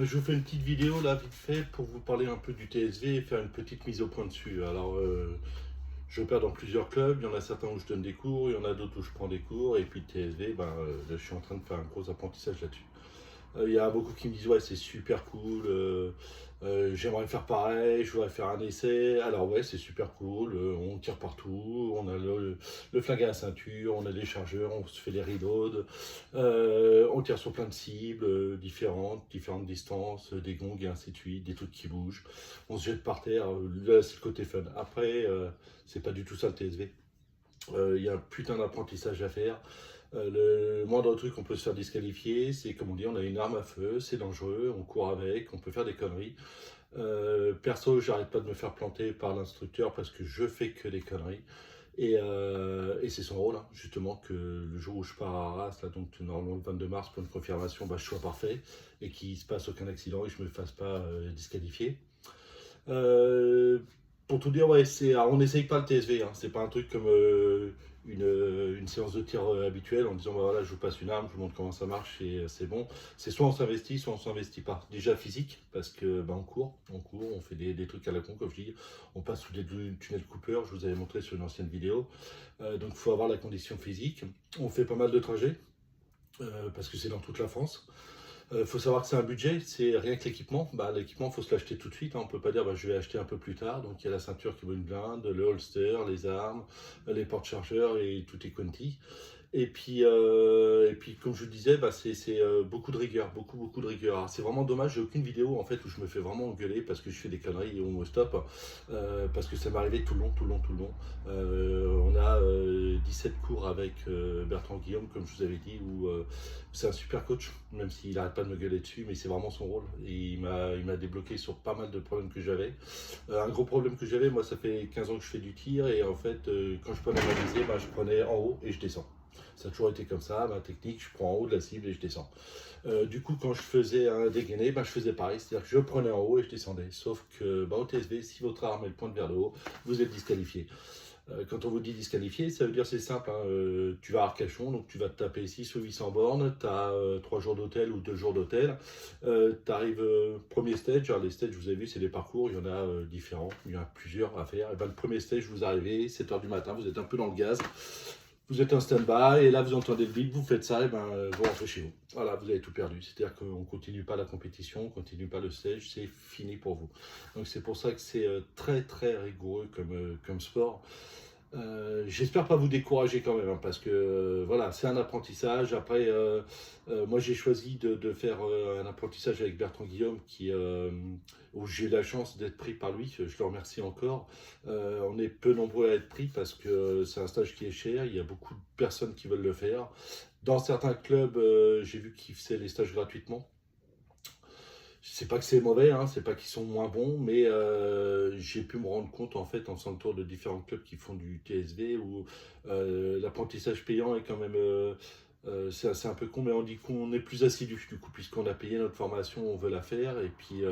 Je vous fais une petite vidéo là vite fait pour vous parler un peu du TSV et faire une petite mise au point dessus. Alors je opère dans plusieurs clubs, il y en a certains où je donne des cours, il y en a d'autres où je prends des cours et puis le TSV, là, je suis en train de faire un gros apprentissage là-dessus. Il y a beaucoup qui me disent ouais c'est super cool, j'aimerais faire pareil, je voudrais faire un essai. Alors ouais c'est super cool, on tire partout, on a le flingue à la ceinture, on a les chargeurs, on se fait des reloads, on tire sur plein de cibles différentes distances, des gongs et ainsi de suite, des trucs qui bougent, on se jette par terre, là c'est le côté fun. Après c'est pas du tout ça le TSV. Il y a un putain d'apprentissage à faire. Le moindre truc, on peut se faire disqualifier. C'est comme on dit, on a une arme à feu, c'est dangereux, on court avec, on peut faire des conneries. Perso, j'arrête pas de me faire planter par l'instructeur parce que je fais que des conneries. Et c'est son rôle, hein, justement, que le jour où je pars à Arras, là, donc normalement le 22 mars pour une confirmation, je sois parfait et qu'il ne se passe aucun accident et que je ne me fasse pas disqualifier. Euh, pour tout dire, ouais, alors, on n'essaye pas le TSV, hein. C'est pas un truc comme une séance de tir habituelle en disant bah, voilà, je vous passe une arme, je vous montre comment ça marche et c'est bon. C'est soit on s'investit, soit on s'investit pas. Déjà physique, parce que on fait des trucs à la con, comme je dis, on passe sous des tunnels Cooper, je vous avais montré sur une ancienne vidéo. Donc il faut avoir la condition physique. On fait pas mal de trajets, parce que c'est dans toute la France. Faut savoir que c'est un budget, c'est rien que l'équipement. L'équipement, il faut se l'acheter tout de suite, hein. On ne peut pas dire je vais acheter un peu plus tard. Donc il y a la ceinture qui vaut une blinde, le holster, les armes, les porte-chargeurs et tout est quanti. Et puis, comme je vous disais, c'est beaucoup de rigueur, beaucoup de rigueur. Alors, c'est vraiment dommage, j'ai aucune vidéo en fait où je me fais vraiment engueuler parce que je fais des conneries et on me stoppe. Parce que ça m'est arrivé tout le long. On a 17 cours avec Bertrand Guillaume, comme je vous avais dit, où c'est un super coach, même s'il n'arrête pas de me gueuler dessus, mais c'est vraiment son rôle. Et il m'a débloqué sur pas mal de problèmes que j'avais. Un gros problème que j'avais, moi, ça fait 15 ans que je fais du tir et en fait, quand je prenais ma visée, je prenais en haut et je descends. Ça a toujours été comme ça, ma technique, je prends en haut de la cible et je descends. Du coup, quand je faisais un dégainé, je faisais pareil, c'est-à-dire que je prenais en haut et je descendais. Sauf que au TSV, si votre arme elle pointe vers le haut, vous êtes disqualifié. Quand on vous dit disqualifié, ça veut dire c'est simple, hein, tu vas à Arcachon, donc tu vas te taper 6 ou 800 bornes, tu as 3 jours d'hôtel ou 2 jours d'hôtel, tu arrives premier stage, alors les stages vous avez vu c'est des parcours, il y en a différents, il y en a plusieurs à faire, et le premier stage vous arrivez, 7h du matin, vous êtes un peu dans le gaz, vous êtes en stand-by et là vous entendez le bip, vous faites ça et vous rentrez chez vous. Voilà, vous avez tout perdu. C'est-à-dire qu'on ne continue pas la compétition, on ne continue pas le stage, c'est fini pour vous. Donc c'est pour ça que c'est très rigoureux comme sport. J'espère pas vous décourager quand même, hein, parce que voilà, c'est un apprentissage. Après, moi j'ai choisi de faire un apprentissage avec Bertrand Guillaume où j'ai eu la chance d'être pris par lui. Je le remercie encore. On est peu nombreux à être pris parce que c'est un stage qui est cher. Il y a beaucoup de personnes qui veulent le faire. Dans certains clubs, j'ai vu qu'ils faisaient les stages gratuitement. C'est pas que c'est mauvais, hein, c'est pas qu'ils sont moins bons, mais j'ai pu me rendre compte en fait en faisant le tour de différents clubs qui font du TSV où l'apprentissage payant est quand même, c'est un peu con, mais on dit qu'on est plus assidu du coup puisqu'on a payé notre formation, on veut la faire et puis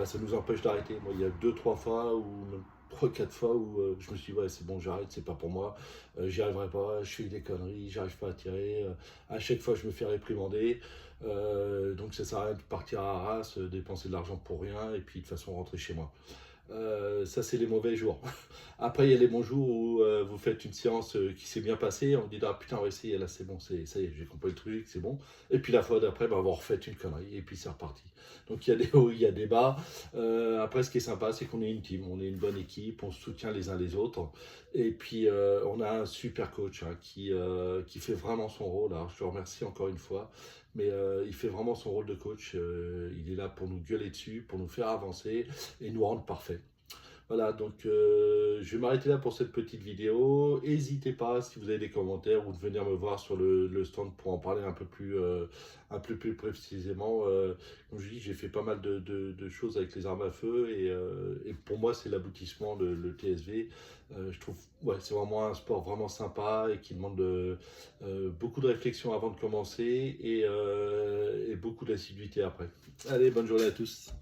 ça nous empêche d'arrêter. Moi, il y a 2, 3 fois ou même 3, 4 fois où je me suis dit ouais c'est bon j'arrête, c'est pas pour moi, j'y arriverai pas, je fais des conneries, j'arrive pas à tirer, à chaque fois je me fais réprimander. Donc ça sert à rien de partir à Arras, dépenser de l'argent pour rien et puis de toute façon rentrer chez moi. Ça c'est les mauvais jours. Après il y a les bons jours où vous faites une séance qui s'est bien passée, on vous dit ah putain ouais si là c'est bon, ça y est j'ai compris le truc, c'est bon. Et puis la fois d'après vous refaites une connerie et puis c'est reparti. Donc il y a des hauts, il y a des bas. Après ce qui est sympa c'est qu'on est une team, on est une bonne équipe, on se soutient les uns les autres. Et puis on a un super coach, hein, qui fait vraiment son rôle. Alors je le remercie encore une fois. Mais il fait vraiment son rôle de coach. Il est là pour nous gueuler dessus, pour nous faire avancer et nous rendre parfaits. Voilà, donc je vais m'arrêter là pour cette petite vidéo. N'hésitez pas si vous avez des commentaires ou de venir me voir sur le stand pour en parler un peu plus précisément. Comme je dis, j'ai fait pas mal de choses avec les armes à feu et pour moi c'est l'aboutissement, le TSV. Je trouve ouais, c'est vraiment un sport vraiment sympa et qui demande beaucoup de réflexion avant de commencer et beaucoup d'assiduité après. Allez, bonne journée à tous.